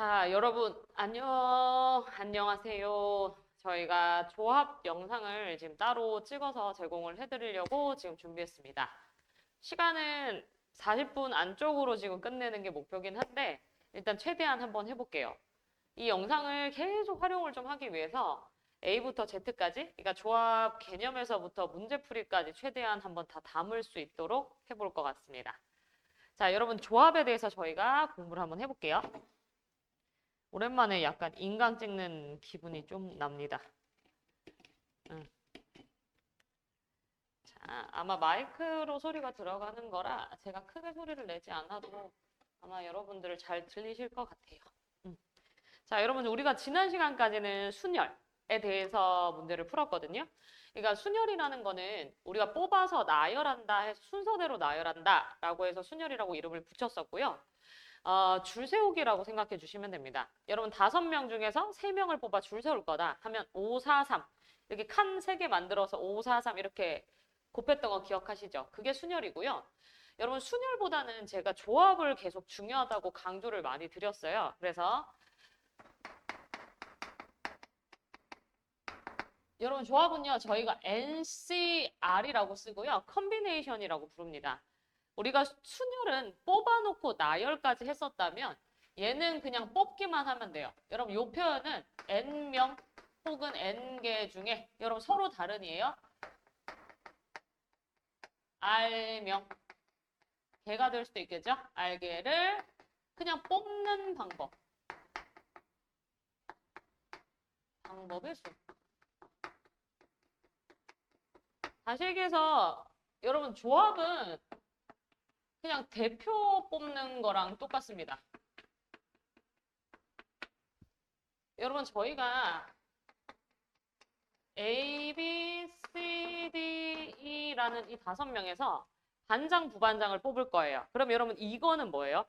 자, 여러분, 안녕하세요. 저희가 조합 영상을 지금 따로 찍어서 제공을 해드리려고 지금 준비했습니다. 시간은 40분 안쪽으로 지금 끝내는 게 목표긴 한데, 일단 최대한 한번 해볼게요. 이 영상을 계속 활용을 좀 하기 위해서 A부터 Z까지, 그러니까 조합 개념에서부터 문제풀이까지 최대한 한번 다 담을 수 있도록 해볼 것 같습니다. 자, 여러분, 조합에 대해서 저희가 공부를 한번 해볼게요. 오랜만에 약간 인강 찍는 기분이 좀 납니다. 응. 자, 아마 마이크로 소리가 들어가는 거라 제가 크게 소리를 내지 않아도 아마 여러분들 잘 들리실 것 같아요. 응. 자, 여러분 우리가 지난 시간까지는 순열에 대해서 문제를 풀었거든요. 그러니까 순열이라는 거는 우리가 뽑아서 나열한다 해서 순서대로 나열한다 라고 해서 순열이라고 이름을 붙였었고요. 줄 세우기라고 생각해 주시면 됩니다. 여러분 5명 중에서 3명을 뽑아 줄 세울 거다 하면 5, 4, 3 이렇게 칸 3개 만들어서 5, 4, 3 이렇게 곱했던 거 기억하시죠? 그게 순열이고요. 여러분 순열보다는 제가 조합을 계속 중요하다고 강조를 많이 드렸어요. 그래서 여러분 조합은요 저희가 NCR이라고 쓰고요. 컨비네이션이라고 부릅니다. 우리가 순열은 뽑아놓고 나열까지 했었다면 얘는 그냥 뽑기만 하면 돼요. 여러분 이 표현은 N명 혹은 N개 중에 여러분 서로 다른이에요. R명 개가 될 수도 있겠죠. R개를 그냥 뽑는 방법의 수. 다시 얘기해서 여러분 조합은 그냥 대표 뽑는 거랑 똑같습니다. 여러분 저희가 A, B, C, D, E라는 이 5명에서 반장, 부반장을 뽑을 거예요. 그럼 여러분 이거는 뭐예요?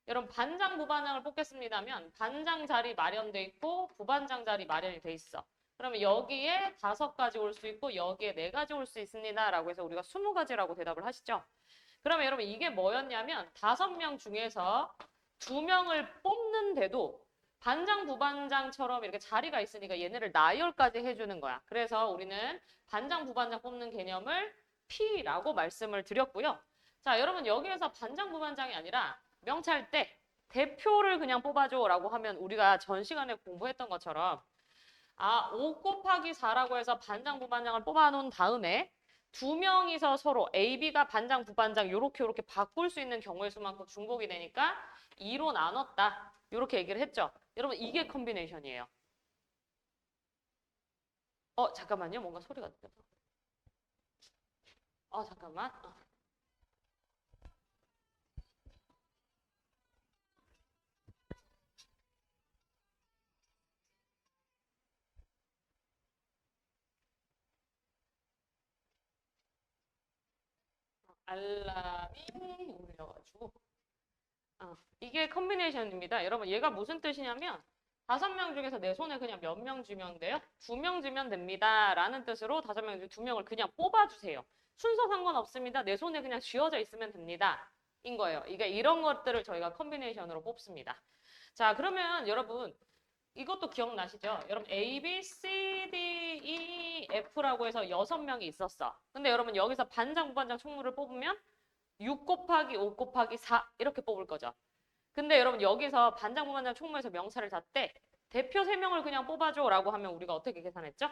여러분 반장, 부반장을 뽑겠습니다면 반장 자리 마련돼 있고 부반장 자리 마련이 돼 있어. 그러면 여기에 5가지 올 수 있고 여기에 4가지 올 수 있습니다. 라고 해서 우리가 20가지라고 대답을 하시죠. 그러면 여러분 이게 뭐였냐면 5명 중에서 2명을 뽑는데도 반장, 부반장처럼 이렇게 자리가 있으니까 얘네를 나열까지 해주는 거야. 그래서 우리는 반장, 부반장 뽑는 개념을 P라고 말씀을 드렸고요. 자, 여러분 여기에서 반장, 부반장이 아니라 명찰 때 대표를 그냥 뽑아줘 라고 하면 우리가 전 시간에 공부했던 것처럼 5 곱하기 4라고 해서 반장, 부반장을 뽑아놓은 다음에 2명이서 서로 A, B가 반장, 부반장 요렇게 바꿀 수 있는 경우의 수만큼 중복이 되니까 2로 나눴다. 요렇게 얘기를 했죠. 여러분 이게 컨비네이션이에요. 잠깐만요. 뭔가 소리가 들려서. 잠깐만. 알람이 울려가지고. 이게 컨비네이션입니다. 여러분 얘가 무슨 뜻이냐면 5명 중에서 내 손에 그냥 몇 명 주면 돼요? 2명 주면 됩니다. 라는 뜻으로 5명 중에 2명을 그냥 뽑아주세요. 순서 상관없습니다. 내 손에 그냥 쥐어져 있으면 됩니다. 인 거예요. 이게 이런 것들을 저희가 컨비네이션으로 뽑습니다. 자, 그러면 여러분 이것도 기억나시죠? 여러분 A, B, C, D, E, F라고 해서 6명이 있었어. 근데 여러분 여기서 반장, 부반장 총무를 뽑으면 6 곱하기 5 곱하기 4 이렇게 뽑을 거죠. 근데 여러분 여기서 반장, 부반장 총무에서 명찰을 잤대. 대표 3명을 그냥 뽑아줘 라고 하면 우리가 어떻게 계산했죠?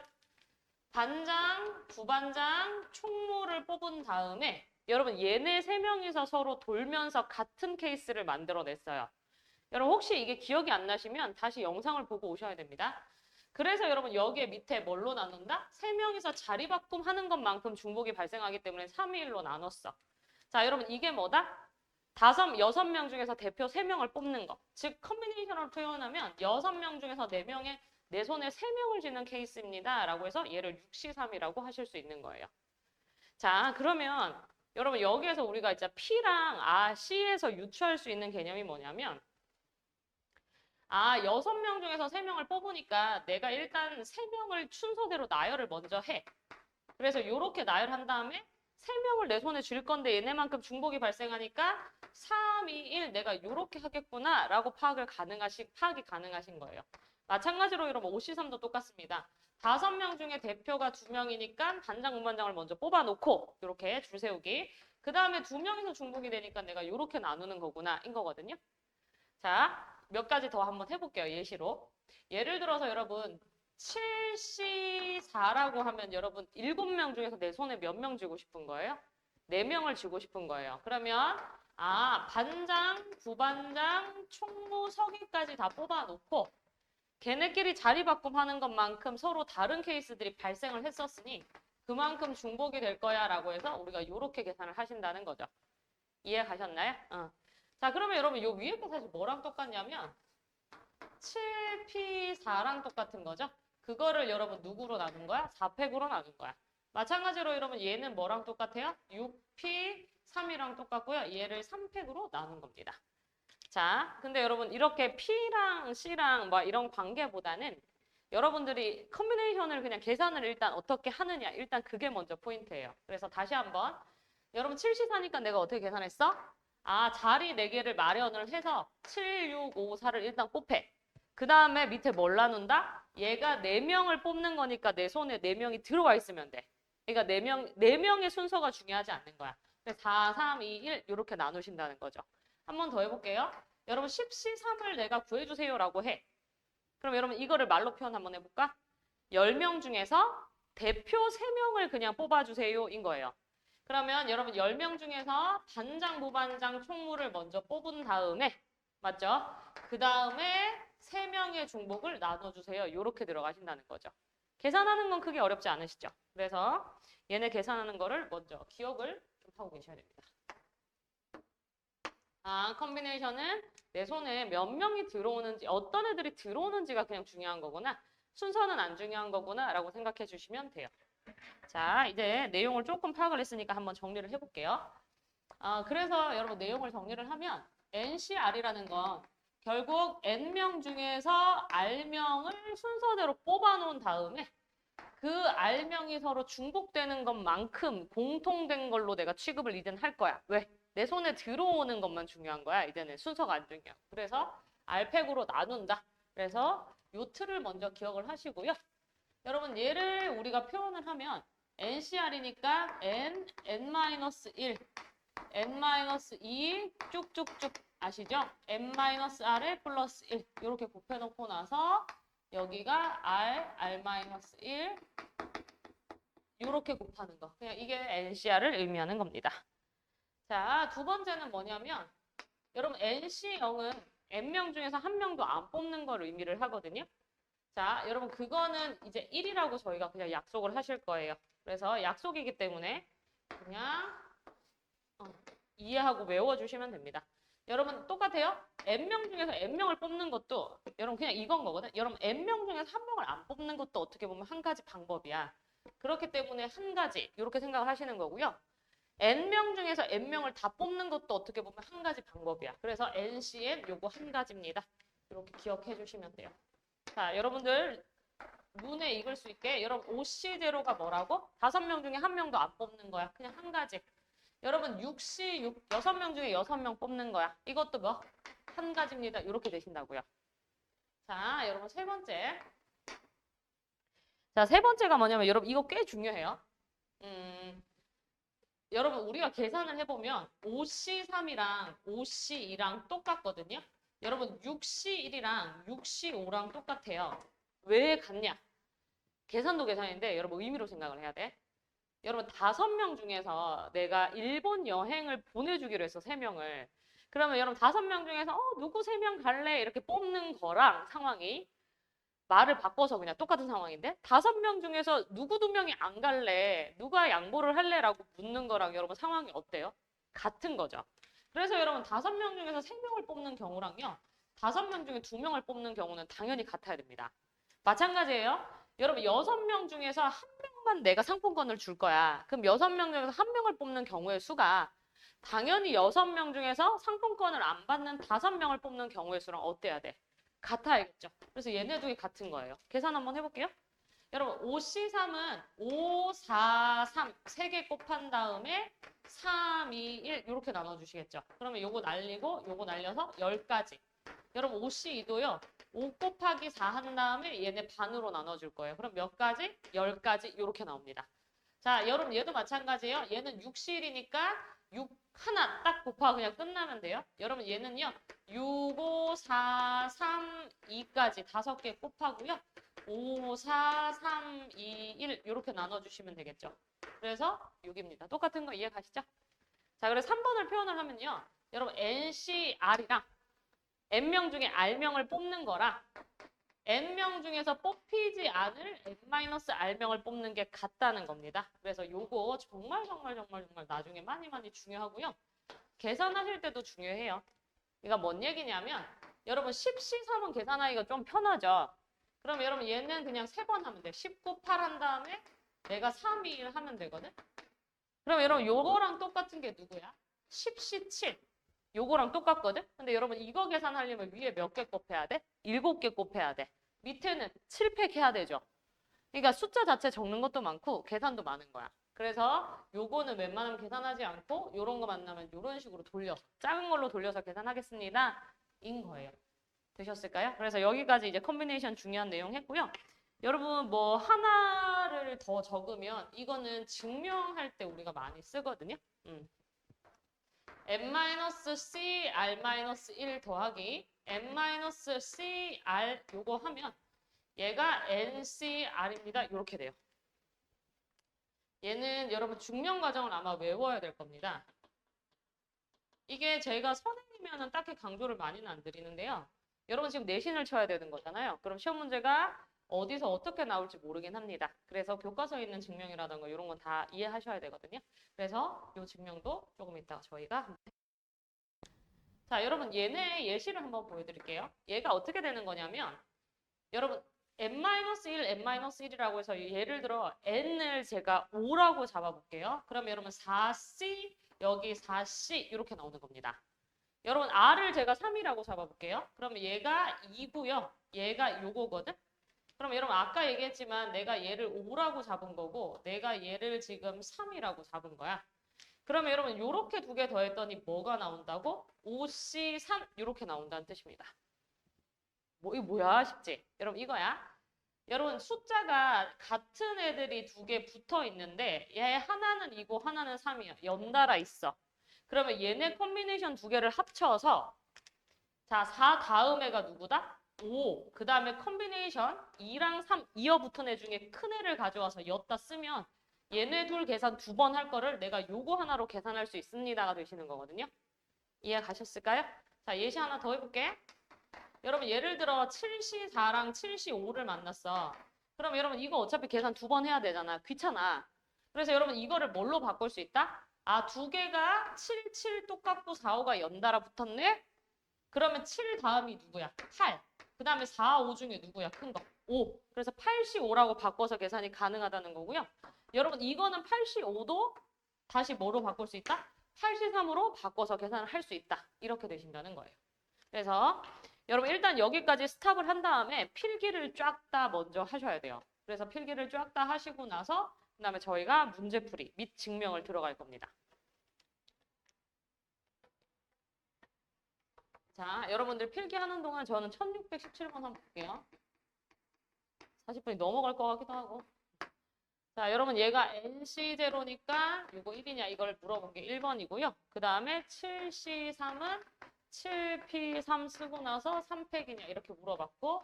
반장, 부반장, 총무를 뽑은 다음에 여러분 얘네 3명이서 서로 돌면서 같은 케이스를 만들어냈어요. 여러분 혹시 이게 기억이 안 나시면 다시 영상을 보고 오셔야 됩니다. 그래서 여러분 여기에 밑에 뭘로 나눈다? 3명이서 자리 바꿈 하는 것만큼 중복이 발생하기 때문에 3의 1로 나눴어. 자, 여러분 이게 뭐다? 6명 중에서 대표 3명을 뽑는 거. 즉 컨비네이션으로 표현하면 6명 중에서 4명의 내 손에 3명을 쥐는 케이스입니다. 라고 해서 얘를 6C3이라고 하실 수 있는 거예요. 자, 그러면 여러분 여기에서 우리가 이제 P랑 C에서 유추할 수 있는 개념이 뭐냐면 6명 중에서 3명을 뽑으니까 내가 일단 3명을 순서대로 나열을 먼저 해. 그래서 이렇게 나열한 다음에 3명을 내 손에 줄 건데 얘네만큼 중복이 발생하니까 3, 2, 1 내가 요렇게 하겠구나 라고 파악이 가능하신 거예요. 마찬가지로 여러분 5C3도 똑같습니다. 5명 중에 대표가 2명이니까 반장, 운반장을 먼저 뽑아놓고 이렇게 줄 세우기. 그 다음에 2명이서 중복이 되니까 내가 이렇게 나누는 거구나 인 거거든요. 자, 몇 가지 더 한번 해볼게요. 예시로. 예를 들어서 여러분 7C4라고 하면 여러분 7명 중에서 내 손에 몇 명 쥐고 싶은 거예요? 4명을 쥐고 싶은 거예요. 그러면 반장, 부반장, 총무, 서기까지 다 뽑아놓고 걔네끼리 자리 바꿈하는 것만큼 서로 다른 케이스들이 발생을 했었으니 그만큼 중복이 될 거야 라고 해서 우리가 이렇게 계산을 하신다는 거죠. 이해 가셨나요? 자, 그러면 여러분 요 위에 게 사실 뭐랑 똑같냐면 7P4랑 똑같은 거죠. 그거를 여러분 누구로 나눈 거야? 4팩으로 나눈 거야. 마찬가지로 여러분 얘는 뭐랑 똑같아요? 6P3이랑 똑같고요. 얘를 3팩으로 나눈 겁니다. 자, 근데 여러분 이렇게 P랑 C랑 뭐 이런 관계보다는 여러분들이 컨비네이션을 그냥 계산을 일단 어떻게 하느냐. 일단 그게 먼저 포인트예요. 그래서 다시 한번 여러분 7C4니까 내가 어떻게 계산했어? 자리 4개를 마련을 해서 7, 6, 5, 4를 일단 곱해. 그 다음에 밑에 뭘 나눈다? 얘가 4명을 뽑는 거니까 내 손에 4명이 들어와 있으면 돼. 그러니까 4명의 순서가 중요하지 않는 거야. 4, 3, 2, 1 이렇게 나누신다는 거죠. 한 번 더 해볼게요. 여러분 10C3을 내가 구해주세요라고 해. 그럼 여러분 이거를 말로 표현 한번 해볼까? 10명 중에서 대표 3명을 그냥 뽑아주세요인 거예요. 그러면 여러분 10명 중에서 반장, 부반장, 총무를 먼저 뽑은 다음에 맞죠? 그 다음에 3명의 중복을 나눠주세요. 이렇게 들어가신다는 거죠. 계산하는 건 크게 어렵지 않으시죠? 그래서 얘네 계산하는 거를 먼저 기억을 좀 하고 계셔야 됩니다. 컨비네이션은 내 손에 몇 명이 들어오는지 어떤 애들이 들어오는지가 그냥 중요한 거구나. 순서는 안 중요한 거구나 라고 생각해 주시면 돼요. 자, 이제 내용을 조금 파악을 했으니까 한번 정리를 해볼게요. 그래서 여러분 내용을 정리를 하면 NCR이라는 건 결국 N명 중에서 R명을 순서대로 뽑아놓은 다음에 그 R명이 서로 중복되는 것만큼 공통된 걸로 내가 취급을 이제는 할 거야. 왜? 내 손에 들어오는 것만 중요한 거야. 이제는 순서가 안 중요해. 그래서 R팩으로 나눈다. 그래서 요 틀을 먼저 기억을 하시고요. 여러분 얘를 우리가 표현을 하면 NCR이니까 N, N-1, N-2 쭉쭉쭉 아시죠? N-R에 플러스 1 이렇게 곱해놓고 나서 여기가 R, R-1 이렇게 곱하는 거. 그냥 이게 NCR을 의미하는 겁니다. 자, 두 번째는 뭐냐면 여러분 NC0은 N명 중에서 한 명도 안 뽑는 걸 의미를 하거든요. 자, 여러분 그거는 이제 1이라고 저희가 그냥 약속을 하실 거예요. 그래서 약속이기 때문에 그냥 이해하고 외워주시면 됩니다. 여러분 똑같아요. N명 중에서 N명을 뽑는 것도 여러분 그냥 이건 거거든. 여러분 N명 중에서 한 명을 안 뽑는 것도 어떻게 보면 한 가지 방법이야. 그렇기 때문에 한 가지 이렇게 생각을 하시는 거고요. N명 중에서 N명을 다 뽑는 것도 어떻게 보면 한 가지 방법이야. 그래서 NCN 요거 한 가지입니다. 이렇게 기억해 주시면 돼요. 자, 여러분들 눈에 익을 수 있게 여러분 OC 제로가 뭐라고? 5명 중에 한 명도 안 뽑는 거야. 그냥 한 가지. 여러분 6C 6명 중에 6명 뽑는 거야. 이것도 뭐? 한 가지입니다. 이렇게 되신다고요. 자, 여러분 세 번째. 자, 세 번째가 뭐냐면 여러분 이거 꽤 중요해요. 여러분 우리가 계산을 해보면 5C3이랑 5C2랑 똑같거든요. 여러분 6C1이랑 6C5랑 똑같아요. 왜 같냐? 계산도 계산인데 여러분 의미로 생각을 해야 돼. 여러분 5명 중에서 내가 일본 여행을 보내주기로 했어. 3명을. 그러면 여러분 5명 중에서 누구 3명 갈래? 이렇게 뽑는 거랑 상황이 말을 바꿔서 그냥 똑같은 상황인데 5명 중에서 누구 2명이 안 갈래? 누가 양보를 할래? 라고 묻는 거랑 여러분 상황이 어때요? 같은 거죠. 그래서 여러분 5명 중에서 3명을 뽑는 경우랑요. 5명 중에 2명을 뽑는 경우는 당연히 같아야 됩니다. 마찬가지예요. 여러분 6명 중에서 한 명만 내가 상품권을 줄 거야. 그럼 6명 중에서 한 명을 뽑는 경우의 수가 당연히 6명 중에서 상품권을 안 받는 5명을 뽑는 경우의 수랑 어때야 돼? 같아야겠죠. 그래서 얘네 둘이 같은 거예요. 계산 한번 해볼게요. 여러분 5C3은 5, 4, 3 세 개 곱한 다음에 3, 2, 1 이렇게 나눠주시겠죠. 그러면 요거 날리고 요거 날려서 10가지. 여러분 5C2도요. 5 곱하기 4 한 다음에 얘네 반으로 나눠줄 거예요. 그럼 몇 가지? 10가지 이렇게 나옵니다. 자, 여러분 얘도 마찬가지예요. 얘는 6실이니까 6 하나 딱 곱하고 그냥 끝나면 돼요. 여러분 얘는요. 6, 5, 4, 3, 2까지 5개 곱하고요. 5, 4, 3, 2, 1 이렇게 나눠주시면 되겠죠. 그래서 6입니다. 똑같은 거 이해 가시죠? 자, 그래서 3번을 표현을 하면요. 여러분 NCR이랑 N명 중에 R명을 뽑는 거랑 N명 중에서 뽑히지 않을 N-R명을 뽑는 게 같다는 겁니다. 그래서 요거 정말 나중에 많이 중요하고요. 계산하실 때도 중요해요. 그러니까 뭔 얘기냐면 여러분 10C3은 계산하기가 좀 편하죠. 그럼 여러분 얘는 그냥 3번 하면 돼. 19, 8 한 다음에 내가 3, 2, 1 하면 되거든. 그럼 여러분 요거랑 똑같은 게 누구야? 10C7. 요거랑 똑같거든? 근데 여러분 이거 계산하려면 위에 몇 개 곱해야 돼? 7개 곱해야 돼. 밑에는 7팩 해야 되죠. 그러니까 숫자 자체 적는 것도 많고 계산도 많은 거야. 그래서 요거는 웬만하면 계산하지 않고 요런 거 만나면 요런 식으로 돌려서 작은 걸로 돌려서 계산하겠습니다. 인 거예요. 되셨을까요? 그래서 여기까지 이제 컨비네이션 중요한 내용 했고요. 여러분 뭐 하나를 더 적으면 이거는 증명할 때 우리가 많이 쓰거든요. n-c r-1 더하기 n-c r 요거 하면 얘가 ncr입니다. 이렇게 돼요. 얘는 여러분 중명 과정을 아마 외워야 될 겁니다. 이게 제가 선행이면은 딱히 강조를 많이는 안 드리는데요. 여러분 지금 내신을 쳐야 되는 거잖아요. 그럼 시험 문제가 어디서 어떻게 나올지 모르긴 합니다. 그래서 교과서에 있는 증명이라던가 이런 건 다 이해하셔야 되거든요. 그래서 이 증명도 조금 이따가 저희가 자, 여러분 얘네 예시를 한번 보여드릴게요. 얘가 어떻게 되는 거냐면 여러분 n-1, n-1이라고 해서 예를 들어 n을 제가 5라고 잡아볼게요. 그러면 여러분 4c, 여기 4c 이렇게 나오는 겁니다. 여러분 r을 제가 3이라고 잡아볼게요. 그러면 얘가 2고요. 얘가 요거거든. 그럼 여러분 아까 얘기했지만 내가 얘를 5라고 잡은 거고 내가 얘를 지금 3이라고 잡은 거야. 그러면 여러분 이렇게 두 개 더했더니 뭐가 나온다고? 5C3 이렇게 나온다는 뜻입니다. 이거 뭐야 싶지? 여러분 이거야. 여러분 숫자가 같은 애들이 두 개 붙어 있는데 얘 하나는 2고 하나는 3이야. 연달아 있어. 그러면 얘네 컨비네이션 두 개를 합쳐서 자, 4 다음 애가 누구다? 5. 그 다음에 컨비네이션 2랑 3 이어붙은 애 중에 큰 애를 가져와서 엿다 쓰면 얘네 둘 계산 2번 할 거를 내가 요거 하나로 계산할 수 있습니다가 되시는 거거든요. 이해 가셨을까요? 자, 예시 하나 더 해볼게. 여러분 예를 들어 7C4랑 7C5를 만났어. 그럼 여러분 이거 어차피 계산 2번 해야 되잖아. 귀찮아. 그래서 여러분 이거를 뭘로 바꿀 수 있다? 아, 두 개가 7, 7 똑같고 4, 5가 연달아 붙었네? 그러면 7 다음이 누구야? 8. 그 다음에 4, 5 중에 누구야? 큰 거. 5. 그래서 8C5라고 바꿔서 계산이 가능하다는 거고요. 여러분 이거는 8C5도 다시 뭐로 바꿀 수 있다? 8C3으로 바꿔서 계산을 할 수 있다. 이렇게 되신다는 거예요. 그래서 여러분 일단 여기까지 스탑을 한 다음에 필기를 쫙 다 먼저 하셔야 돼요. 그래서 필기를 쫙 다 하시고 나서 그 다음에 저희가 문제풀이 및 증명을 들어갈 겁니다. 자, 여러분들 필기하는 동안 저는 1617번 한번 볼게요. 40분이 넘어갈 것 같기도 하고. 자, 여러분 얘가 NC0니까 이거 1이냐 이걸 물어본 게 1번이고요. 그 다음에 7C3은 7P3 쓰고 나서 3팩이냐 이렇게 물어봤고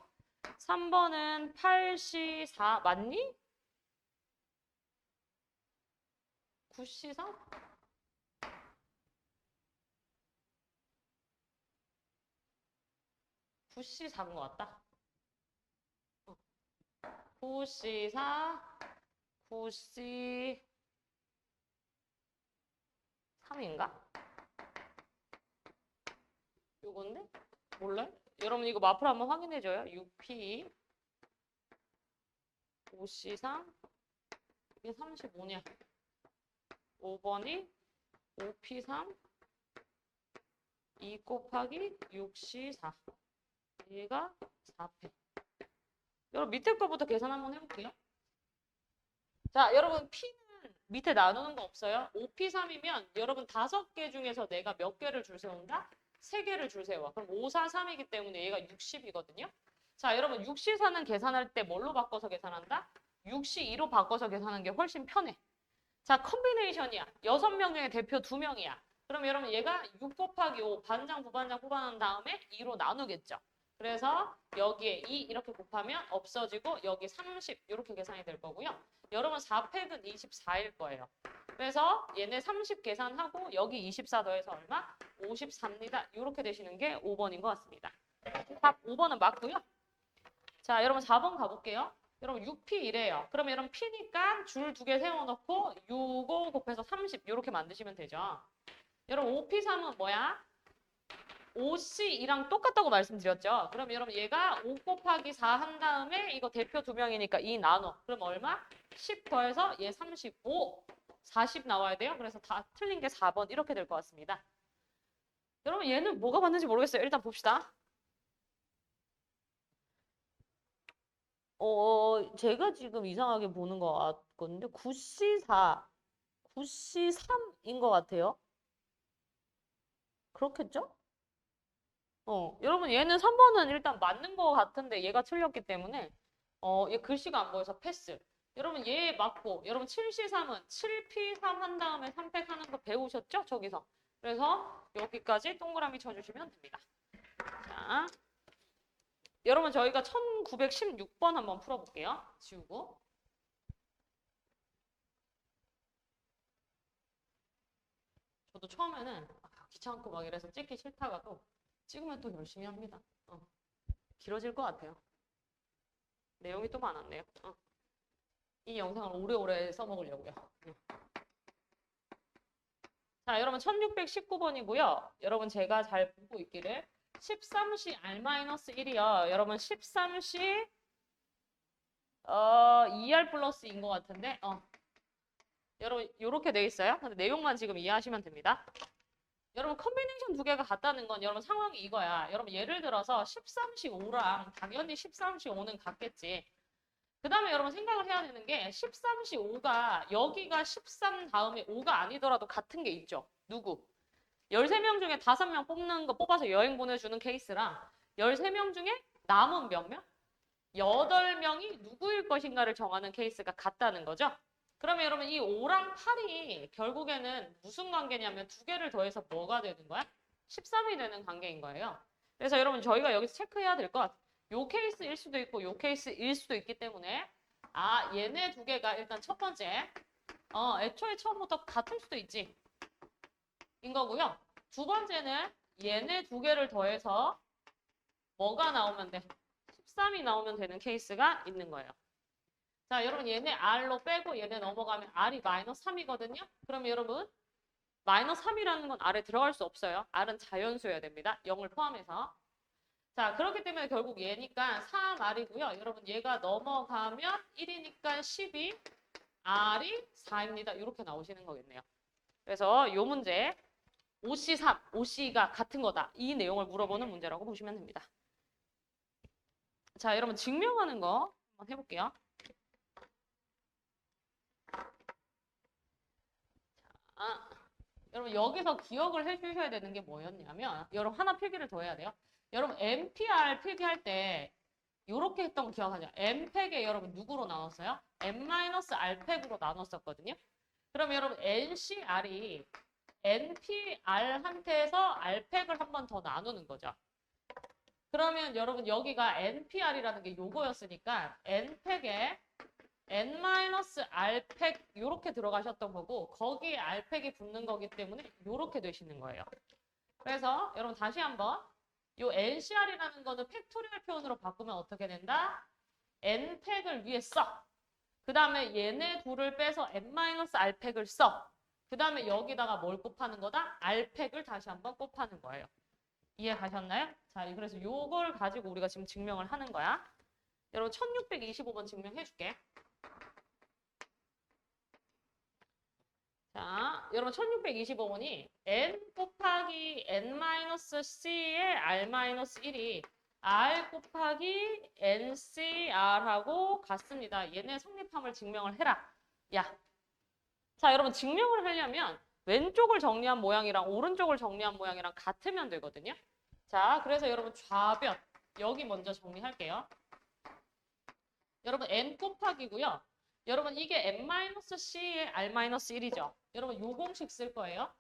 3번은 8C4 맞니? 9C3? 9C4인 것 같다. 9C4, 9C3인가? 요건데? 몰라요? 여러분 이거 마플 한번 확인해줘요. 6P, 5C3, 이게 35냐? 5번이 5P3, 2 곱하기 6C4. 얘가 4패. 여러분 밑에 거부터 계산 한번 해볼게요. 자, 여러분 P는 밑에 나누는 거 없어요? 5P3이면 여러분 5개 중에서 내가 몇 개를 줄 세운다? 3개를 줄 세워. 그럼 5, 4, 3이기 때문에 얘가 60이거든요. 자, 여러분 6C4는 계산할 때 뭘로 바꿔서 계산한다? 6C2로 바꿔서 계산하는 게 훨씬 편해. 자, 컨비네이션이야. 6명 중에 대표 2명이야. 그럼 여러분 얘가 6 곱하기 5 반장, 부반장 뽑아낸 다음에 2로 나누겠죠. 그래서 여기에 2 이렇게 곱하면 없어지고 여기 30 이렇게 계산이 될 거고요. 여러분 4팩은 24일 거예요. 그래서 얘네 30 계산하고 여기 24 더해서 얼마? 54입니다. 이렇게 되시는 게 5번인 것 같습니다. 답 5번은 맞고요. 자, 여러분 4번 가볼게요. 여러분 6P1이에요. 그러면 여러분 P니까 줄 2개 세워놓고 65 곱해서 30 이렇게 만드시면 되죠. 여러분 5P3은 뭐야? 5C2랑 똑같다고 말씀드렸죠. 그럼 여러분 얘가 5 곱하기 4 한 다음에 이거 대표 2명이니까 2 나눠. 그럼 얼마? 10 더해서 얘 35, 40 나와야 돼요. 그래서 다 틀린 게 4번 이렇게 될 것 같습니다. 여러분 얘는 뭐가 맞는지 모르겠어요. 일단 봅시다. 제가 지금 이상하게 보는 것 같거든요. 9C4, 9C3인 것 같아요. 그렇겠죠? 여러분 얘는 3번은 일단 맞는 것 같은데 얘가 틀렸기 때문에 얘 글씨가 안 보여서 패스. 여러분 얘 맞고 여러분 7C3은 7P3 한 다음에 3팩 하는 거 배우셨죠? 저기서. 그래서 여기까지 동그라미 쳐주시면 됩니다. 자, 여러분 저희가 1916번 한번 풀어볼게요. 지우고. 저도 처음에는 귀찮고 막 이래서 찍기 싫다가도 찍으면 또 열심히 합니다. 길어질 것 같아요. 내용이 또 많았네요. 이 영상을 오래오래 써먹으려고요. 자, 여러분 1619번이고요. 여러분 제가 잘 보고 있기를 13C R-1이요. 여러분 13C 2R 플러스인 것 같은데 여러분 이렇게 돼 있어요. 근데 내용만 지금 이해하시면 됩니다. 여러분 컨비네이션 2개가 같다는 건 여러분 상황이 이거야. 여러분 예를 들어서 13C 5랑 당연히 13C 5는 같겠지. 그 다음에 여러분 생각을 해야 되는 게 13C 5가 여기가 13 다음에 5가 아니더라도 같은 게 있죠. 누구? 13명 중에 5명 뽑는 거 뽑아서 여행 보내주는 케이스랑 13명 중에 남은 몇 명? 8명이 누구일 것인가를 정하는 케이스가 같다는 거죠. 그러면 여러분 이 5랑 8이 결국에는 무슨 관계냐면 2개를 더해서 뭐가 되는 거야? 13이 되는 관계인 거예요. 그래서 여러분 저희가 여기서 체크해야 될 것 같아요. 요 케이스일 수도 있고 요 케이스일 수도 있기 때문에 얘네 2개가 일단 첫 번째 애초에 처음부터 같을 수도 있지 인 거고요. 두 번째는 얘네 2개를 더해서 뭐가 나오면 돼? 13이 나오면 되는 케이스가 있는 거예요. 자, 여러분 얘네 R로 빼고 얘네 넘어가면 R이 마이너스 3이거든요. 그럼 여러분 마이너스 3이라는 건 R에 들어갈 수 없어요. R은 자연수여야 됩니다. 0을 포함해서. 자, 그렇기 때문에 결국 얘니까 3R이고요. 여러분 얘가 넘어가면 1이니까 12, R이 4입니다. 이렇게 나오시는 거겠네요. 그래서 이 문제 5C3, 5C가 같은 거다. 이 내용을 물어보는 문제라고 보시면 됩니다. 자, 여러분 증명하는 거 한번 해볼게요. 여러분 여기서 기억을 해주셔야 되는 게 뭐였냐면 여러분 하나 필기를 더 해야 돼요. 여러분 MPR 필기할 때 이렇게 했던 거 기억하죠? M팩에 여러분 누구로 나눴어요? M-R팩으로 나눴었거든요. 그럼 여러분 NCR이 NPR한테서 R팩을 한 번 더 나누는 거죠. 그러면 여러분 여기가 NPR이라는 게 요거였으니까 N팩에 N-R팩 이렇게 들어가셨던 거고 거기에 R팩이 붙는 거기 때문에 이렇게 되시는 거예요. 그래서 여러분 다시 한번 요 NCR이라는 거는 팩토리얼 표현으로 바꾸면 어떻게 된다? N팩을 위에 써. 그 다음에 얘네 둘을 빼서 N-R팩을 써. 그 다음에 여기다가 뭘 곱하는 거다? R팩을 다시 한번 곱하는 거예요. 이해 가셨나요? 자, 그래서 요걸 가지고 우리가 지금 증명을 하는 거야. 여러분 1625번 증명해 줄게. 자, 여러분 1625번이 n 곱하기 n-c의 r-1이 r 곱하기 ncr하고 같습니다. 얘네 성립함을 증명을 해라. 야. 자, 여러분 증명을 하려면 왼쪽을 정리한 모양이랑 오른쪽을 정리한 모양이랑 같으면 되거든요. 자, 그래서 여러분 좌변 여기 먼저 정리할게요. 여러분 n 곱하기고요. 여러분 이게 n-c의 r-1이죠. 여러분 요 공식 쓸 거예요.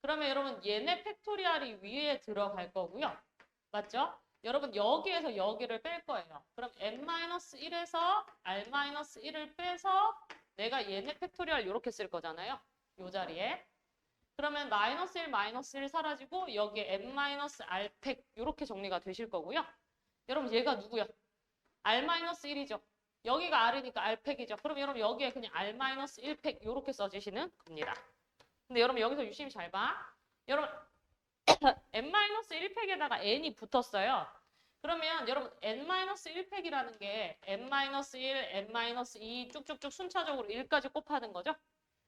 그러면 여러분 얘네 팩토리얼이 위에 들어갈 거고요. 맞죠? 여러분 여기에서 여기를 뺄 거예요. 그럼 n-1에서 r-1을 빼서 내가 얘네 팩토리얼 이렇게 쓸 거잖아요. 요 자리에. 그러면 -1, -1 사라지고 여기에 n-r팩 이렇게 정리가 되실 거고요. 여러분 얘가 누구야? r-1이죠. 여기가 r이니까 r팩이죠. 그럼 여러분 여기에 그냥 r-1팩 이렇게 써주시는 겁니다. 근데 여러분 여기서 유심히 잘 봐. 여러분 n-1팩에다가 n이 붙었어요. 그러면 여러분 n-1팩이라는 게 n-1, n-2 쭉쭉쭉 순차적으로 1까지 곱하는 거죠.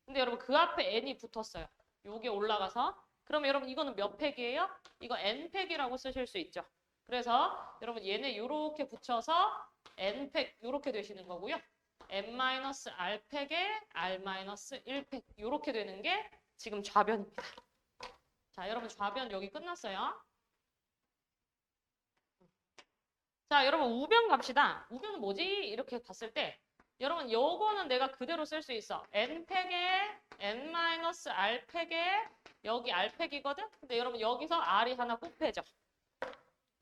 근데 여러분 그 앞에 n이 붙었어요. 요게 올라가서 그러면 여러분 이거는 몇 팩이에요? 이거 n팩이라고 쓰실 수 있죠. 그래서 여러분 얘네 요렇게 붙여서 n팩 요렇게 되시는 거고요. n-r팩에 r-1팩 요렇게 되는 게 지금 좌변입니다. 자, 여러분 좌변 여기 끝났어요. 자, 여러분 우변 갑시다. 우변은 뭐지? 이렇게 봤을 때 여러분 요거는 내가 그대로 쓸 수 있어. n팩에 n-r팩에 여기 r팩이거든? 근데 여러분 여기서 r이 하나 곱해져.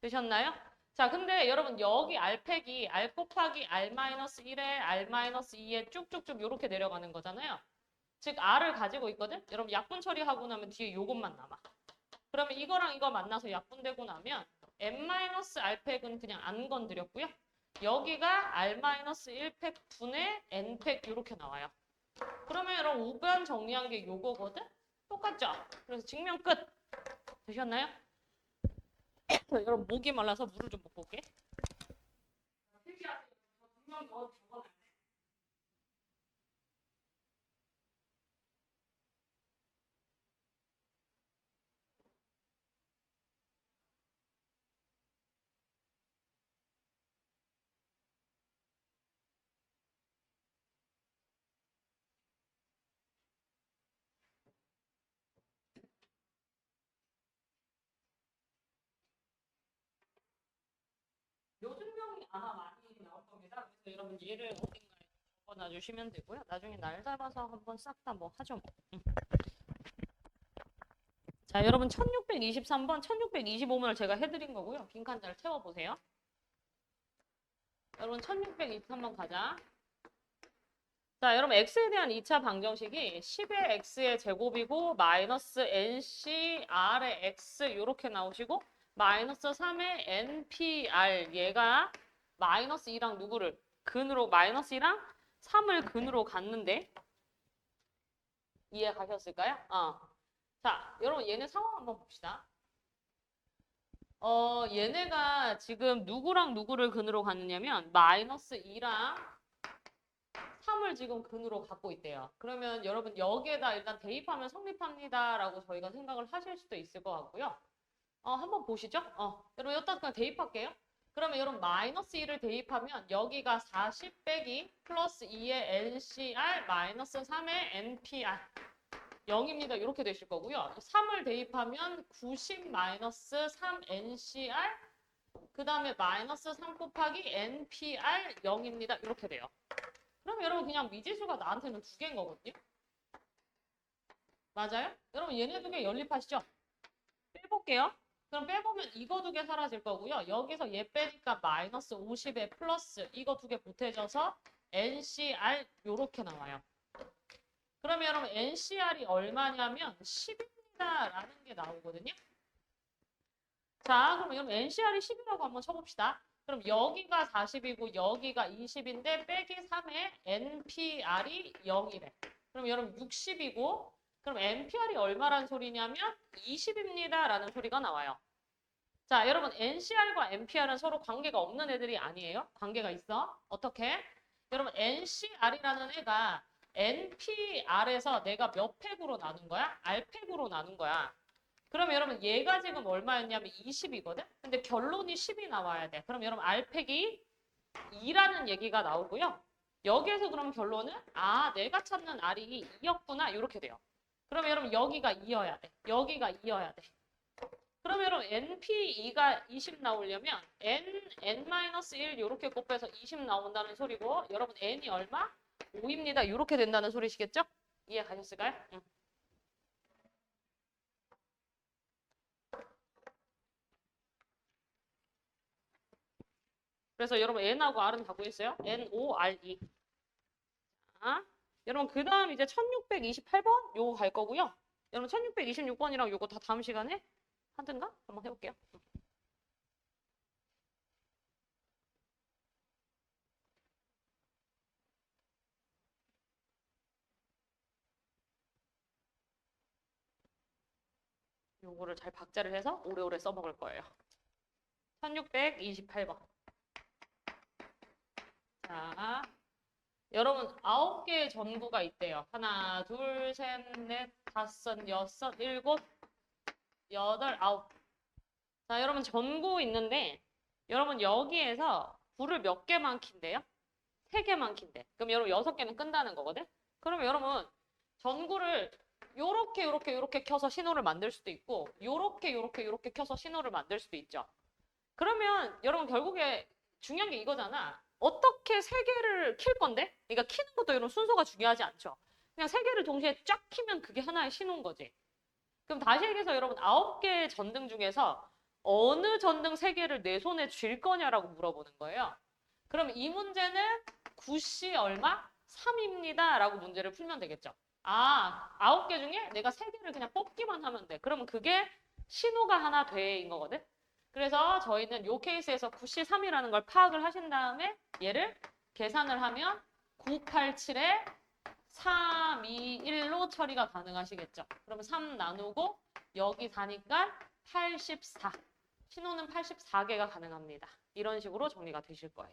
되셨나요? 자, 근데 여러분 여기 r팩이 r 곱하기 r-1에 r-2에 쭉쭉쭉 이렇게 내려가는 거잖아요. 즉 r을 가지고 있거든? 여러분 약분 처리하고 나면 뒤에 요것만 남아. 그러면 이거랑 이거 만나서 약분되고 나면 n-r팩은 그냥 안 건드렸고요. 여기가 r-1팩 분의 n팩 이렇게 나와요. 그러면 여러분 우변 정리한 게 요거거든? 똑같죠? 그래서 증명 끝. 되셨나요? 여러분 목이 말라서 물을 좀 먹고 올게. 요 증명이 아마 많이 나올 겁니다. 그래서 여러분 얘를 어딘가에 적어놔 주시면 되고요. 나중에 날 잡아서 한번 싹 다 뭐 하죠. 뭐. 자, 여러분 1623번, 1625번을 제가 해드린 거고요. 빈칸 잘 채워보세요. 여러분 1623번 가자. 자, 여러분 x에 대한 2차 방정식이 10의 x의 제곱이고 마이너스 nc r의 x 이렇게 나오시고 마이너스 3의 npr 얘가 마이너스 2랑 누구를 근으로 마이너스 2랑 3을 근으로 갔는데 이해 가셨을까요? 자, 여러분 얘네 상황 한번 봅시다. 얘네가 지금 누구랑 누구를 근으로 갔느냐면 마이너스 2랑 3을 지금 근으로 갖고 있대요. 그러면 여러분 여기에다 일단 대입하면 성립합니다라고 저희가 생각을 하실 수도 있을 것 같고요. 한번 보시죠. 여러분 여기다 그냥 대입할게요. 그러면 여러분 마이너스 2를 대입하면 여기가 40 빼기 플러스 2의 NCR 마이너스 3의 NPR 0입니다. 이렇게 되실 거고요. 3을 대입하면 90 마이너스 3 NCR 그 다음에 마이너스 3 곱하기 NPR 0입니다. 이렇게 돼요. 그럼 여러분 그냥 미지수가 나한테는 두 개인 거거든요. 맞아요? 여러분 얘네 두 개 연립하시죠? 빼볼게요. 그럼 빼보면 이거 두 개 사라질 거고요. 여기서 얘 빼니까 마이너스 50에 플러스 이거 두 개 보태져서 NCR 요렇게 나와요. 그러면 여러분 NCR이 얼마냐면 10입니다 라는 게 나오거든요. 자, 그럼 여러분 NCR이 10이라고 한번 쳐봅시다. 그럼 여기가 40이고 여기가 20인데 빼기 3에 NPR이 0이래. 그럼 여러분 60이고 그럼 NPR이 얼마란 소리냐면 20입니다 라는 소리가 나와요. 자, 여러분 NCR과 NPR은 서로 관계가 없는 애들이 아니에요. 관계가 있어. 어떻게? 여러분 NCR이라는 애가 NPR에서 내가 몇 팩으로 나눈 거야? R팩으로 나눈 거야. 그럼 여러분 얘가 지금 얼마였냐면 20이거든? 근데 결론이 10이 나와야 돼. 그럼 여러분 R팩이 2라는 얘기가 나오고요. 여기에서 그럼 결론은 아, 내가 찾는 R이 2였구나 이렇게 돼요. 그러면 여러분 여기가 2여야 돼. 여기가 2여야 돼. 그러면 여러분 NP2가 20 나오려면 N-1 이렇게 곱해서 20 나온다는 소리고 여러분 N이 얼마? 5입니다. 이렇게 된다는 소리시겠죠? 이해 가셨을까요? 응. 그래서 여러분 N하고 R은 다 구했어요? N-O-R-E. 자, 여러분 그 다음 이제 1628번 요거 갈 거고요. 여러분 1626번이랑 요거 다 다음 시간에 하든가 한번 해볼게요. 요거를 잘 박자를 해서 오래오래 써먹을 거예요. 1628번. 자, 여러분 9개의 전구가 있대요. 하나, 둘, 셋, 넷, 다섯, 여섯, 일곱, 여덟, 아홉. 자, 여러분 전구 있는데 여러분 여기에서 불을 몇 개만 킨대요? 3개만 킨대. 그럼 여러분 6개는 끈다는 거거든? 그러면 여러분 전구를 요렇게 켜서 신호를 만들 수도 있고 요렇게 켜서 신호를 만들 수도 있죠. 그러면 여러분 결국에 중요한 게 이거잖아. 어떻게 3개를 킬 건데? 그러니까 키는 것도 이런 순서가 중요하지 않죠. 그냥 3개를 동시에 쫙 키면 그게 하나의 신호인 거지. 그럼 다시 얘기해서 여러분 9개의 전등 중에서 어느 전등 3개를 내 손에 쥘 거냐라고 물어보는 거예요. 그럼 이 문제는 9시 얼마? 3입니다. 라고 문제를 풀면 되겠죠. 아, 9개 중에 내가 3개를 그냥 뽑기만 하면 돼. 그러면 그게 신호가 하나 돼인 거거든. 그래서 저희는 이 케이스에서 9시 3이라는 걸 파악을 하신 다음에 얘를 계산을 하면 987에 3, 2, 1로 처리가 가능하시겠죠. 그러면 3 나누고 여기 4니까 84. 신호는 84개가 가능합니다. 이런 식으로 정리가 되실 거예요.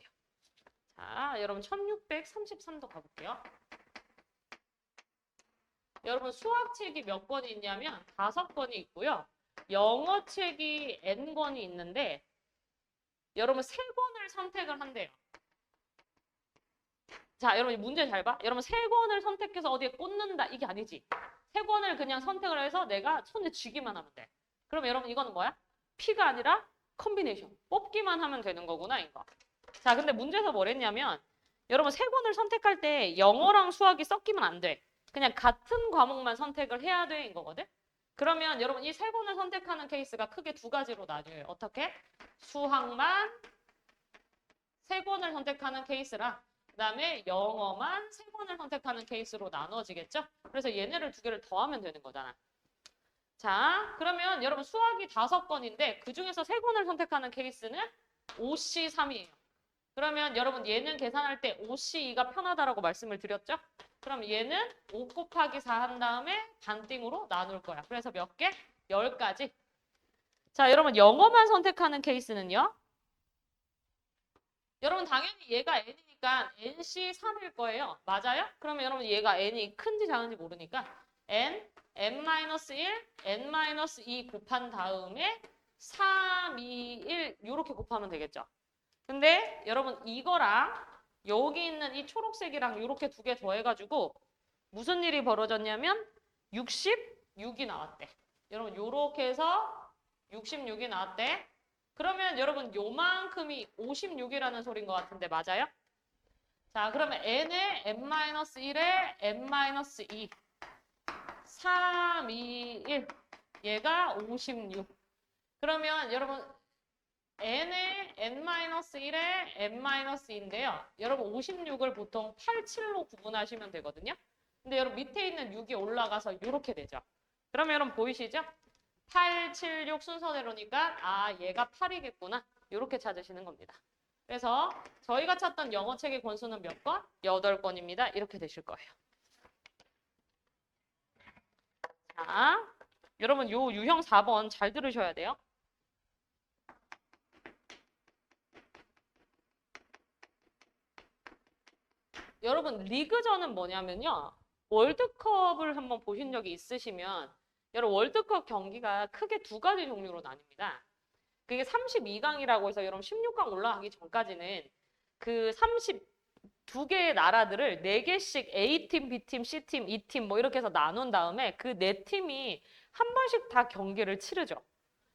자, 여러분 1633도 가볼게요. 여러분 수학책이 몇 권이 있냐면 5권이 있고요. 영어책이 N권이 있는데 여러분 3권을 선택을 한대요. 자, 여러분 문제 잘 봐. 여러분 3권을 선택해서 어디에 꽂는다. 이게 아니지. 3권을 그냥 선택을 해서 내가 손에 쥐기만 하면 돼. 그럼 여러분 이거는 뭐야? P가 아니라 컨비네이션. 뽑기만 하면 되는 거구나, 이거. 자, 근데 문제에서 뭐랬냐면 여러분 3권을 선택할 때 영어랑 수학이 섞이면 안 돼. 그냥 같은 과목만 선택을 해야 돼인 거거든. 그러면 여러분 이 3권을 선택하는 케이스가 크게 2가지로 나뉘어요. 어떻게? 수학만 3권을 선택하는 케이스랑 그 다음에 영어만 3권을 선택하는 케이스로 나눠지겠죠? 그래서 얘네를 2개를 더하면 되는 거잖아. 자, 그러면 여러분 수학이 5권인데 그 중에서 3권을 선택하는 케이스는 5C3이에요. 그러면 여러분 얘는 계산할 때 5C2가 편하다라고 말씀을 드렸죠? 그럼 얘는 5 곱하기 4 한 다음에 반띵으로 나눌 거야. 그래서 몇 개? 10가지. 자, 여러분 영어만 선택하는 케이스는요? 여러분 당연히 얘가 N이니까 NC3일 거예요. 맞아요? 그러면 여러분 얘가 N이 큰지 작은지 모르니까 N, N-1, N-2 곱한 다음에 3, 2, 1 이렇게 곱하면 되겠죠. 근데 여러분 이거랑 여기 있는 이 초록색이랑 이렇게 2개 더해가지고 무슨 일이 벌어졌냐면 66이 나왔대. 여러분 요렇게 해서 66이 나왔대. 그러면 여러분 요만큼이 56이라는 소린 것 같은데 맞아요? 자, 그러면 n에 n-1에 n-2 3, 2, 1 얘가 56. 그러면 여러분 n에 n-1에 n-2인데요. 여러분 56을 보통 8, 7로 구분하시면 되거든요. 근데 여러분 밑에 있는 6이 올라가서 이렇게 되죠. 그러면 여러분 보이시죠? 8, 7, 6 순서대로니까 아 얘가 8이겠구나. 이렇게 찾으시는 겁니다. 그래서 저희가 찾던 영어책의 권수는 몇 권? 8권입니다. 이렇게 되실 거예요. 자, 여러분 요 유형 4번 잘 들으셔야 돼요. 여러분 리그전은 뭐냐면요. 월드컵을 한번 보신 적이 있으시면 여러분 월드컵 경기가 크게 2가지 종류로 나뉩니다. 그게 32강이라고 해서 여러분 16강 올라가기 전까지는 그 두 개의 나라들을 네 개씩 A팀, B팀, C팀, E팀 뭐 이렇게 해서 나눈 다음에 그 네 팀이 한 번씩 다 경기를 치르죠.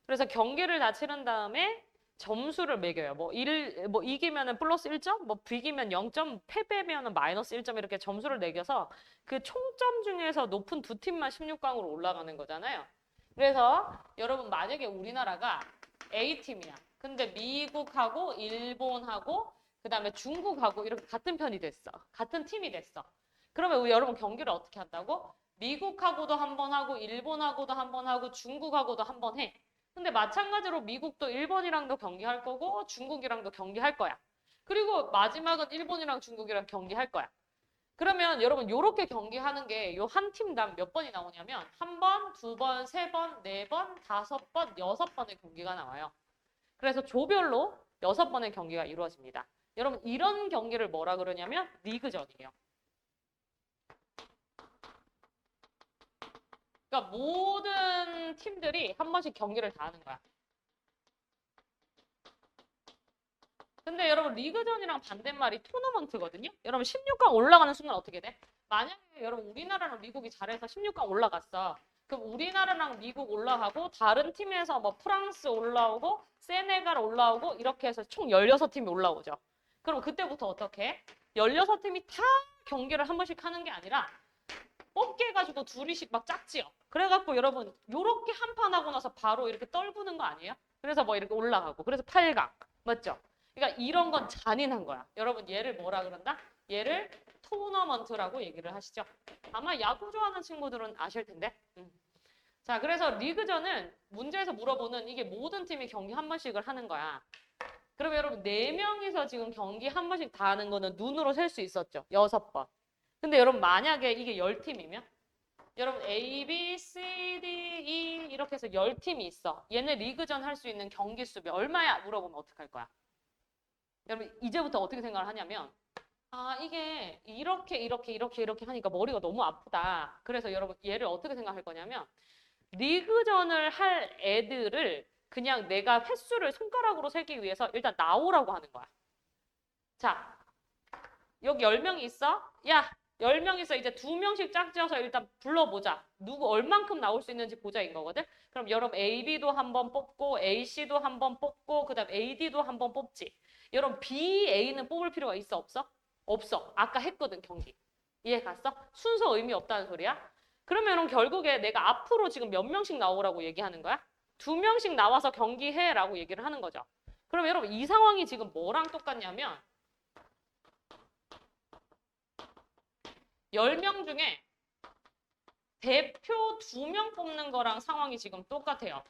그래서 경기를 다 치른 다음에 점수를 매겨요. 뭐 이기면은 플러스 1점, 뭐 비기면 0점, 패배면은 마이너스 1점 이렇게 점수를 매겨서 그 총점 중에서 높은 두 팀만 16강으로 올라가는 거잖아요. 그래서 여러분 만약에 우리나라가 A팀이야. 근데 미국하고 일본하고 그다음에 중국하고 이렇게 같은 편이 됐어. 같은 팀이 됐어. 그러면 여러분 경기를 어떻게 한다고? 미국하고도 한 번 하고 일본하고도 한 번 하고 중국하고도 한 번 해. 근데 마찬가지로 미국도 일본이랑도 경기할 거고 중국이랑도 경기할 거야. 그리고 마지막은 일본이랑 중국이랑 경기할 거야. 그러면 여러분 요렇게 경기하는 게 요 한 팀당 몇 번이 나오냐면 한 번, 두 번, 세 번, 네 번, 다섯 번, 여섯 번의 경기가 나와요. 그래서 조별로 6번의 경기가 이루어집니다. 여러분 이런 경기를 뭐라 그러냐면 리그전이에요. 그러니까 모든 팀들이 한 번씩 경기를 다 하는 거야. 근데 여러분 리그전이랑 반대말이 토너먼트거든요. 여러분 16강 올라가는 순간 어떻게 돼? 만약에 여러분 우리나라랑 미국이 잘해서 16강 올라갔어. 그럼 우리나라랑 미국 올라가고 다른 팀에서 뭐 프랑스 올라오고 세네갈 올라오고 이렇게 해서 총 16팀이 올라오죠. 그럼 그때부터 어떻게 해? 16팀이 다 경기를 한 번씩 하는 게 아니라 뽑기 해가지고 둘이씩 막 짝지요. 그래갖고 여러분 요렇게 한 판 하고 나서 바로 이렇게 떨구는 거 아니에요? 그래서 뭐 이렇게 올라가고 그래서 8강 맞죠? 그러니까 이런 건 잔인한 거야. 여러분 얘를 뭐라 그런다? 얘를 토너먼트라고 얘기를 하시죠. 아마 야구 좋아하는 친구들은 아실 텐데. 자, 그래서 리그전은 문제에서 물어보는 이게 모든 팀이 경기 한 번씩을 하는 거야. 그러면 여러분 4명이서 지금 경기 한 번씩 다 하는 거는 눈으로 셀 수 있었죠. 6번. 근데 여러분 만약에 이게 10팀이면 여러분 A, B, C, D, E 이렇게 해서 10팀이 있어. 얘네 리그전 할 수 있는 경기 수비 얼마야? 물어보면 어떡할 거야? 여러분 이제부터 어떻게 생각을 하냐면 아 이게 이렇게 하니까 머리가 너무 아프다. 그래서 여러분 얘를 어떻게 생각할 거냐면 리그전을 할 애들을 그냥 내가 횟수를 손가락으로 세기 위해서 일단 나오라고 하는 거야. 자 여기 10명이 있어? 야 10명 있어. 이제 2명씩 짝지어서 일단 불러보자. 누구 얼만큼 나올 수 있는지 보자인 거거든. 그럼 여러분 AB도 한번 뽑고 AC도 한번 뽑고 그 다음 AD도 한번 뽑지. 여러분 BA는 뽑을 필요가 있어 없어? 없어. 아까 했거든 경기. 이해 갔어? 순서 의미 없다는 소리야. 그러면 여러분 결국에 내가 앞으로 지금 몇 명씩 나오라고 얘기하는 거야? 2명씩 나와서 경기해라고 얘기를 하는 거죠. 그럼 여러분 이 상황이 지금 뭐랑 똑같냐면 10명 중에 대표 2명 뽑는 거랑 상황이 지금 똑같아요.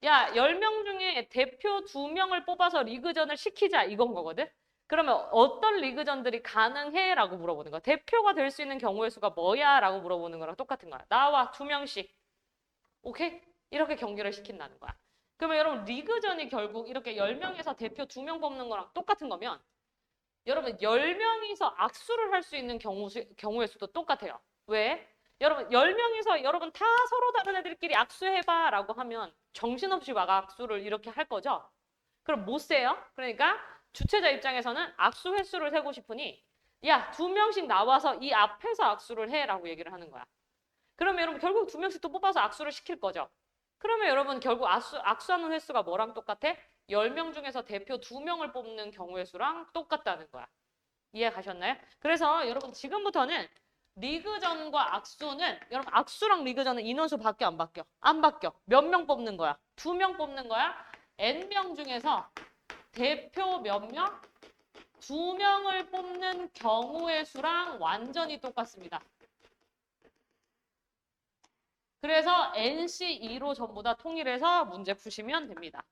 야, 10명 중에 대표 2명을 뽑아서 리그전을 시키자 이건 거거든? 그러면 어떤 리그전들이 가능해? 라고 물어보는 거야. 대표가 될 수 있는 경우의 수가 뭐야? 라고 물어보는 거랑 똑같은 거야. 나와 2명씩. 오케이? 이렇게 경기를 시킨다는 거야. 그러면 여러분 리그전이 결국 이렇게 10명에서 대표 2명 뽑는 거랑 똑같은 거면 여러분 10명이서 악수를 할 수 있는 경우의 수도 똑같아요. 왜? 여러분 10명이서 여러분 다 서로 다른 애들끼리 악수해봐 라고 하면 정신없이 막 악수를 이렇게 할 거죠? 그럼 못 세요? 그러니까 주최자 입장에서는 악수 횟수를 세고 싶으니 야 2명씩 나와서 이 앞에서 악수를 해 라고 얘기를 하는 거야. 그러면 여러분 결국 2명씩 또 뽑아서 악수를 시킬 거죠? 그러면 여러분 결국 악수하는 횟수가 뭐랑 똑같아? 10명 중에서 대표 2명을 뽑는 경우의 수랑 똑같다는 거야. 이해 가셨나요? 그래서 여러분 지금부터는 리그전과 악수는 여러분 악수랑 리그전은 인원수 바뀌어 안 바뀌어? 안 바뀌어. 몇 명 뽑는 거야? 2명 뽑는 거야? N명 중에서 대표 몇 명? 2명을 뽑는 경우의 수랑 완전히 똑같습니다. 그래서 NC2로 전부 다 통일해서 문제 푸시면 됩니다.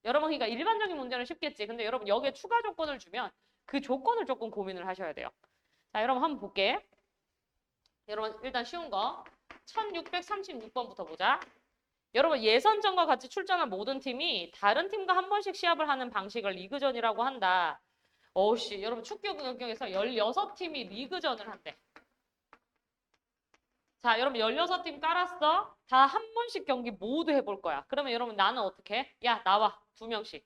여러분 그러니까 일반적인 문제는 쉽겠지. 근데 여러분 여기에 추가 조건을 주면 그 조건을 조금 고민을 하셔야 돼요. 자, 여러분 한번 볼게. 여러분 일단 쉬운 거 1636번부터 보자. 여러분 예선전과 같이 출전한 모든 팀이 다른 팀과 한 번씩 시합을 하는 방식을 리그전이라고 한다. 어우씨 여러분 축구 경기에서 16팀이 리그전을 한대. 자, 여러분 16팀 깔았어. 다 한 번씩 경기 모두 해볼 거야. 그러면 여러분 나는 어떻게 해? 야, 나와. 2명씩.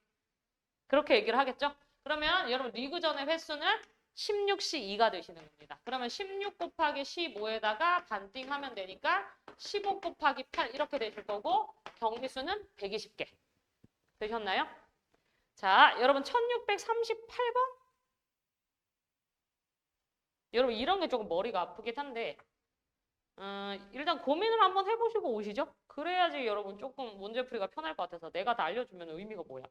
그렇게 얘기를 하겠죠? 그러면 여러분 리그전의 횟수는 16C2가 되시는 겁니다. 그러면 16 곱하기 15에다가 반띵하면 되니까 15 곱하기 8 이렇게 되실 거고 경기수는 120개. 되셨나요? 자, 여러분 1638번? 여러분 이런 게 조금 머리가 아프긴 한데 일단 고민을 한번 해보시고 오시죠. 그래야지 여러분 조금 문제풀이가 편할 것 같아서 내가 다 알려주면 의미가 뭐야.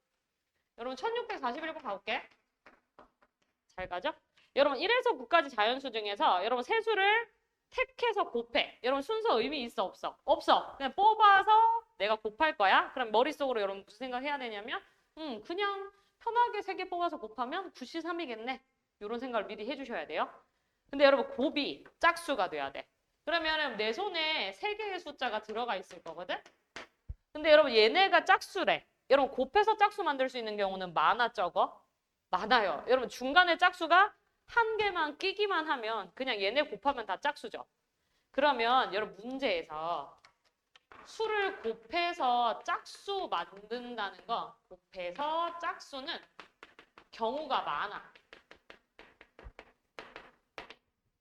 여러분 1641번 가볼게. 잘 가죠? 여러분 1에서 9까지 자연수 중에서 여러분 세수를 택해서 곱해. 여러분 순서 의미 있어 없어? 없어. 그냥 뽑아서 내가 곱할 거야. 그럼 머릿속으로 여러분 무슨 생각 해야 되냐면 그냥 편하게 3개 뽑아서 곱하면 9C3이겠네. 이런 생각을 미리 해주셔야 돼요. 근데 여러분 곱이 짝수가 돼야 돼. 그러면 내 손에 3개의 숫자가 들어가 있을 거거든? 근데 여러분 얘네가 짝수래. 여러분 곱해서 짝수 만들 수 있는 경우는 많아 적어? 많아요. 여러분 중간에 짝수가 한 개만 끼기만 하면 그냥 얘네 곱하면 다 짝수죠. 그러면 여러분 문제에서 수를 곱해서 짝수 만든다는 거 곱해서 짝수는 경우가 많아.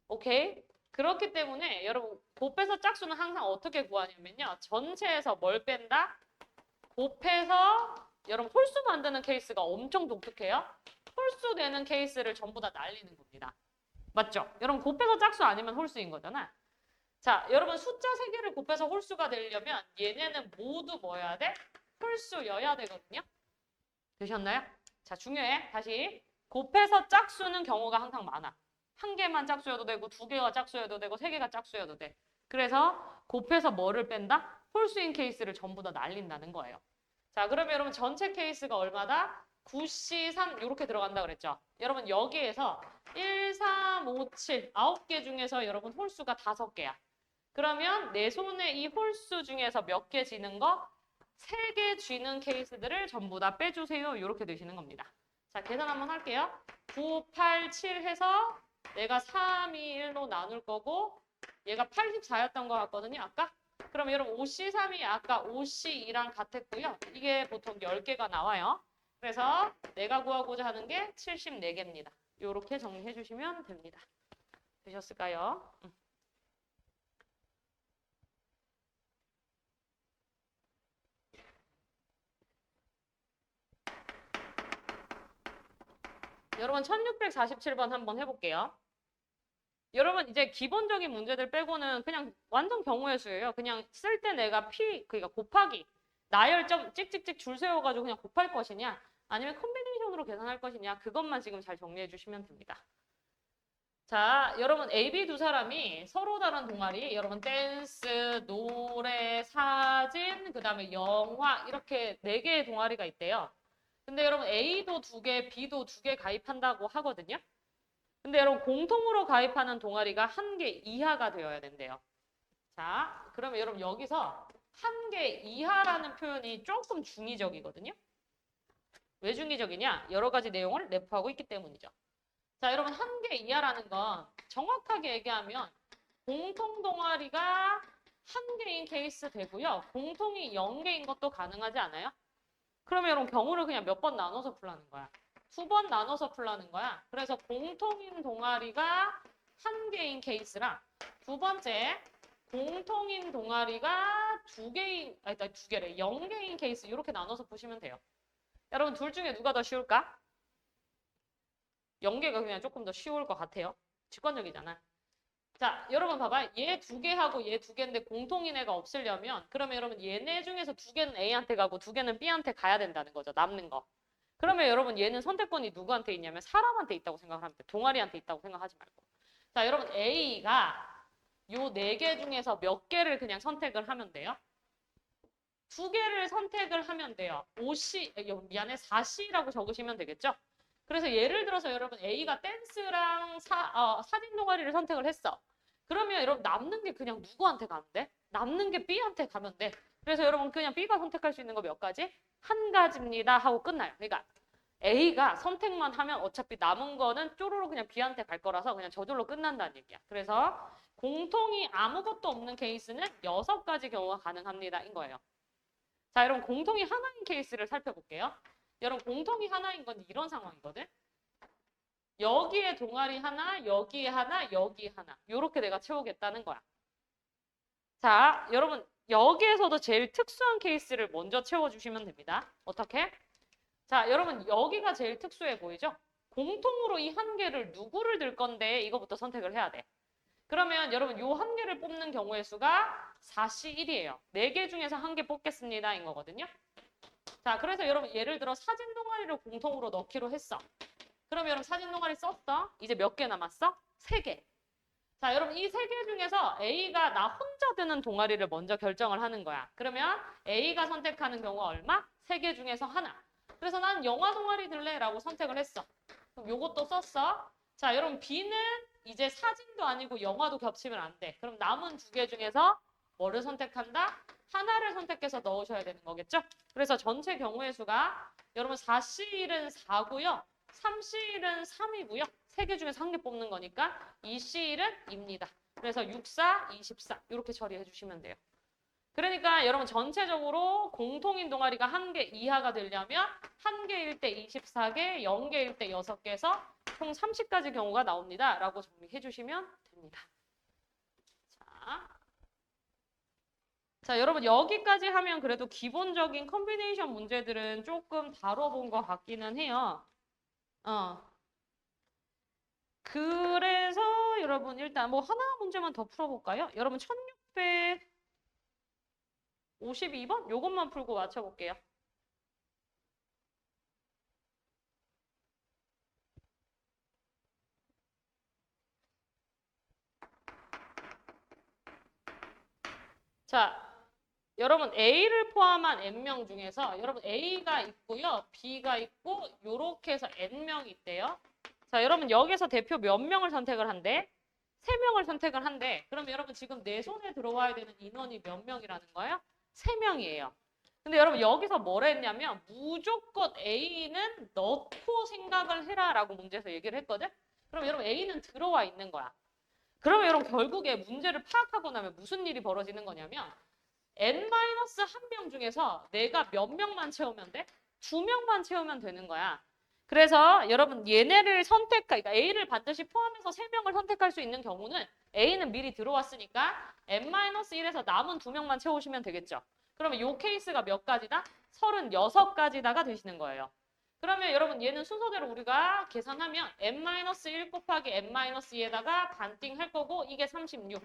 오케이? 그렇기 때문에 여러분 곱해서 짝수는 항상 어떻게 구하냐면요. 전체에서 뭘 뺀다? 곱해서 여러분 홀수 만드는 케이스가 엄청 독특해요. 홀수 되는 케이스를 전부 다 날리는 겁니다. 맞죠? 여러분 곱해서 짝수 아니면 홀수인 거잖아. 자, 여러분 숫자 3개를 곱해서 홀수가 되려면 얘네는 모두 뭐여야 돼? 홀수여야 되거든요. 되셨나요? 자, 중요해. 다시. 곱해서 짝수는 경우가 항상 많아. 한 개만 짝수여도 되고 2개가 짝수여도 되고 3개가 짝수여도 돼. 그래서 곱해서 뭐를 뺀다? 홀수인 케이스를 전부 다 날린다는 거예요. 자, 그러면 여러분 전체 케이스가 얼마다? 9C3 이렇게 들어간다 그랬죠? 여러분 여기에서 1, 3, 5, 7 9개 중에서 여러분 홀수가 5개야. 그러면 내 손에 이 홀수 중에서 몇 개 쥐는 거? 3개 쥐는 케이스들을 전부 다 빼주세요. 이렇게 되시는 겁니다. 자, 계산 한번 할게요. 9, 8, 7 해서 내가 3, 2, 1로 나눌 거고 얘가 84였던 것 같거든요. 아까? 그럼 여러분 5C3이 아까 5C2랑 같았고요. 이게 보통 10개가 나와요. 그래서 내가 구하고자 하는 게 74개입니다. 이렇게 정리해 주시면 됩니다. 되셨을까요? 여러분 1647번 한번 해볼게요. 여러분 이제 기본적인 문제들 빼고는 그냥 완전 경우의 수예요. 그냥 쓸 때 내가 그러니까 곱하기 나열점 찍찍찍 줄 세워가지고 그냥 곱할 것이냐 아니면 컴비네이션으로 계산할 것이냐 그것만 지금 잘 정리해 주시면 됩니다. 자, 여러분 A, B 두 사람이 서로 다른 동아리 여러분 댄스, 노래, 사진, 그 다음에 영화 이렇게 4개의 동아리가 있대요. 근데 여러분 A도 2개, B도 2개 가입한다고 하거든요. 근데 여러분 공통으로 가입하는 동아리가 1개 이하가 되어야 된대요. 자, 그러면 여러분 여기서 1개 이하라는 표현이 조금 중의적이거든요. 왜 중의적이냐? 여러 가지 내용을 내포하고 있기 때문이죠. 자, 여러분 1개 이하라는 건 정확하게 얘기하면 공통 동아리가 1개인 케이스 되고요. 공통이 0개인 것도 가능하지 않아요? 그러면 여러분 경우를 그냥 몇 번 나눠서 풀라는 거야. 2번 나눠서 풀라는 거야. 그래서 공통인 동아리가 1개인 케이스랑 두 번째 공통인 동아리가 2개래. 0개인 케이스 이렇게 나눠서 푸시면 돼요. 여러분 둘 중에 누가 더 쉬울까? 0개가 그냥 조금 더 쉬울 것 같아요. 직관적이잖아. 자, 여러분 봐봐. 얘 2개하고 얘 2개인데 공통인 애가 없으려면 그러면 여러분 얘네 중에서 2개는 A한테 가고 2개는 B한테 가야 된다는 거죠. 남는 거. 그러면 여러분 얘는 선택권이 누구한테 있냐면 사람한테 있다고 생각하면 돼. 동아리한테 있다고 생각하지 말고. 자, 여러분 A가 요 4개 중에서 몇 개를 그냥 선택을 하면 돼요? 2개를 선택을 하면 돼요. 5C, 미안해 4C라고 적으시면 되겠죠? 그래서 예를 들어서 여러분 A가 댄스랑 사진 동아리를 선택을 했어. 그러면 여러분 남는 게 그냥 누구한테 가면 돼? 남는 게 B한테 가면 돼. 그래서 여러분 그냥 B가 선택할 수 있는 거 몇 가지? 1가지입니다 하고 끝나요. 그러니까 A가 선택만 하면 어차피 남은 거는 쪼로로 그냥 B한테 갈 거라서 그냥 저절로 끝난다는 얘기야. 그래서 공통이 아무것도 없는 케이스는 6가지 경우가 가능합니다. 인 거예요. 자, 여러분 공통이 하나인 케이스를 살펴볼게요. 여러분 공통이 하나인 건 이런 상황이거든. 여기에 동아리 하나, 여기에 하나, 여기에 하나. 요렇게 내가 채우겠다는 거야. 자, 여러분 여기에서도 제일 특수한 케이스를 먼저 채워주시면 됩니다. 어떻게? 자, 여러분 여기가 제일 특수해 보이죠? 공통으로 이 한 개를 누구를 들 건데 이거부터 선택을 해야 돼. 그러면 여러분 요 한 개를 뽑는 경우의 수가 4C1이에요. 4개 중에서 한 개 뽑겠습니다. 인 거거든요. 자, 그래서 여러분 예를 들어 사진 동아리를 공통으로 넣기로 했어. 그럼 여러분 사진 동아리 썼어? 이제 몇 개 남았어? 3개. 자, 여러분 이 3개 중에서 A가 나 혼자 드는 동아리를 먼저 결정을 하는 거야. 그러면 A가 선택하는 경우가 얼마? 3개 중에서 하나. 그래서 난 영화 동아리 들래 라고 선택을 했어. 그럼 요것도 썼어. 자, 여러분 B는 이제 사진도 아니고 영화도 겹치면 안 돼. 그럼 남은 2개 중에서 뭐를 선택한다? 하나를 선택해서 넣으셔야 되는 거겠죠? 그래서 전체 경우의 수가 여러분 4C1은 4고요. 3C1은 3이고요. 3개 중에서 한 개 뽑는 거니까 2C1은 2입니다. 그래서 6, 4, 24 이렇게 처리해 주시면 돼요. 그러니까 여러분 전체적으로 공통인 동아리가 한 개 이하가 되려면 한 개일 때 24개, 0개일 때 6개에서 총 30가지 경우가 나옵니다. 라고 정리해 주시면 됩니다. 자, 여러분 여기까지 하면 그래도 기본적인 컨비네이션 문제들은 조금 다뤄본 것 같기는 해요. 그래서 여러분 일단 뭐 하나 문제만 더 풀어볼까요? 여러분 1652번? 요것만 풀고 맞춰볼게요. 자, 여러분 A를 포함한 N명 중에서 여러분 A가 있고요. B가 있고 요렇게 해서 N명이 있대요. 자, 여러분 여기서 대표 몇 명을 선택을 한대? 3명을 선택을 한대. 그럼 여러분 지금 내 손에 들어와야 되는 인원이 몇 명이라는 거예요? 3명이에요. 근데 여러분 여기서 뭐라 했냐면 무조건 A는 넣고 생각을 해라 라고 문제에서 얘기를 했거든? 그럼 여러분 A는 들어와 있는 거야. 그러면 여러분 결국에 문제를 파악하고 나면 무슨 일이 벌어지는 거냐면 N-1명 중에서 내가 몇 명만 채우면 돼? 2명만 채우면 되는 거야. 그래서 여러분 얘네를 그러니까 A를 반드시 포함해서 3명을 선택할 수 있는 경우는 A는 미리 들어왔으니까 N-1에서 남은 2명만 채우시면 되겠죠. 그러면 이 케이스가 몇 가지다? 36가지다가 되시는 거예요. 그러면 여러분 얘는 순서대로 우리가 계산하면 N-1 곱하기 N-2에다가 반띵 할 거고 이게 36.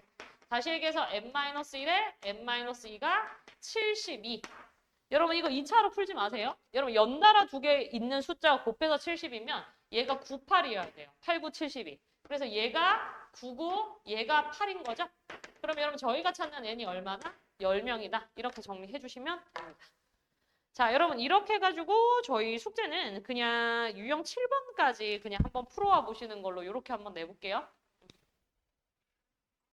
다시 얘기해서 N-1에 N-2가 72. 여러분 이거 2차로 풀지 마세요. 여러분 연달아 2개 있는 숫자가 곱해서 70이면 얘가 98이어야 돼요. 8, 9, 72. 그래서 얘가 9고 얘가 8인 거죠. 그럼 여러분 저희가 찾는 n이 얼마나? 10명이다. 이렇게 정리해 주시면 됩니다. 자, 여러분 이렇게 해가지고 저희 숙제는 그냥 유형 7번까지 그냥 한번 풀어와 보시는 걸로 이렇게 한번 내볼게요.